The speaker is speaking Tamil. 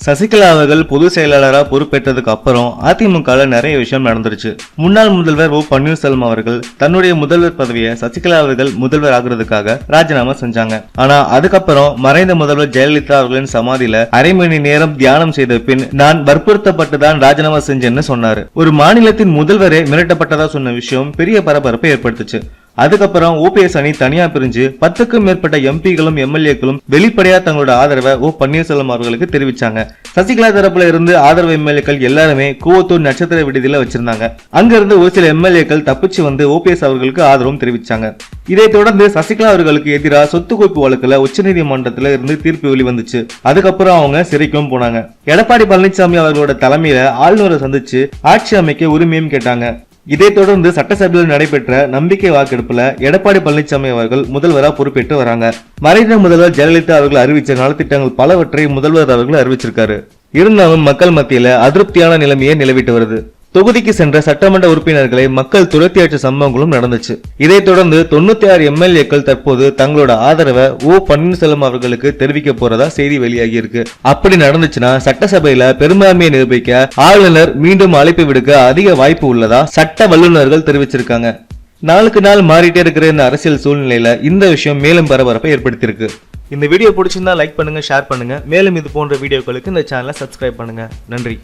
சசிகலா அவர்கள் பொதுச் செயலாளராக பொறுப்பேற்றதுக்கு அப்புறம் அதிமுகல நிறைய விஷயம் நடந்துருச்சு. முன்னாள் முதல்வர் ஓ பன்னீர்செல்வம் அவர்கள் தன்னுடைய முதல்வர் பதவியை சசிகலா அவர்கள் முதல்வர் ஆகுறதுக்காக ராஜினாமா செஞ்சாங்க. ஆனா அதுக்கப்புறம் மறைந்த முதல்வர் ஜெயலலிதா அவர்களின் சமாதியில அரை மணி நேரம் தியானம் செய்த பின் நான் வற்புறுத்தப்பட்டுதான் ராஜினாமா செஞ்சேன்னு சொன்னாரு. ஒரு மாநிலத்தின் முதல்வரே மிரட்டப்பட்டதா சொன்ன விஷயம் பெரிய பரபரப்பை ஏற்படுத்துச்சு. அதுக்கப்புறம் ஓபிஎஸ் அணி தனியா பிரிஞ்சு 10க்கும் மேற்பட்ட எம்பிகளும் எம்எல்ஏக்களும் வெளிப்படையா தங்களோட ஆதரவை ஓ பன்னீர்செல்வம் அவர்களுக்கு தெரிவிச்சாங்க. சசிகலா தரப்புல இருந்து ஆதரவு எம்எல்ஏக்கள் எல்லாருமே கூவத்தூர் நட்சத்திர விடுதியில வச்சிருந்தாங்க. அங்க இருந்து ஒரு சில எம்எல்ஏக்கள் தப்பிச்சு வந்து ஓபிஎஸ் அவர்களுக்கு ஆதரவும் தெரிவிச்சாங்க. இதை தொடர்ந்து சசிகலா அவர்களுக்கு எதிராக சொத்து குவிப்பு வழக்குல உச்சநீதிமன்றத்துல இருந்து தீர்ப்பு வெளிவந்துச்சு. அதுக்கப்புறம் அவங்க சிறைக்கும் போனாங்க. எடப்பாடி பழனிசாமி அவர்களோட தலைமையில ஆளுநரை சந்திச்சு ஆட்சி அமைக்க உரிமையும் கேட்டாங்க. இதைத் தொடர்ந்து சட்டசபையில் நடைபெற்ற நம்பிக்கை வாக்கெடுப்புல எடப்பாடி பழனிசாமி அவர்கள் முதல்வராக பொறுப்பேற்று வராங்க. மறைந்த முதல்வர் ஜெயலலிதா அவர்கள் அறிவிச்ச நலத்திட்டங்கள் பலவற்றை முதல்வர் அவர்கள் அறிவிச்சிருக்காரு. இருந்தாலும் மக்கள் மத்தியில அதிருப்தியான நிலைமையே நிலவிட்டு வருது. தொகுதிக்கு சென்ற சட்டமன்ற உறுப்பினர்களை மக்கள் துரத்தியாற்ற சம்பவங்களும் நடந்துச்சு. இதைத் தொடர்ந்து 96 எம்எல்ஏக்கள் தற்போது தங்களோட ஆதரவை ஓ பன்னீர்செல்வம் அவர்களுக்கு தெரிவிக்க போறதா செய்தி வெளியாகி இருக்கு. அப்படி நடந்துச்சுன்னா சட்டசபையில பெரும்பான்மையை நிரூபிக்க ஆளுநர் மீண்டும் அழைப்பு விடுக்க அதிக வாய்ப்பு உள்ளதா சட்ட வல்லுநர்கள் தெரிவிச்சிருக்காங்க. நாளுக்கு நாள் மாறிட்டே இருக்கிற இந்த அரசியல் சூழ்நிலையில இந்த விஷயம் மேலும் பரபரப்பை ஏற்படுத்தியிருக்கு. இந்த வீடியோ பிடிச்சிருந்தா லைக் பண்ணுங்க, ஷேர் பண்ணுங்க. மேலும் இது போன்ற வீடியோக்களுக்கு இந்த சேனலை சப்ஸ்கிரைப் பண்ணுங்க. நன்றி.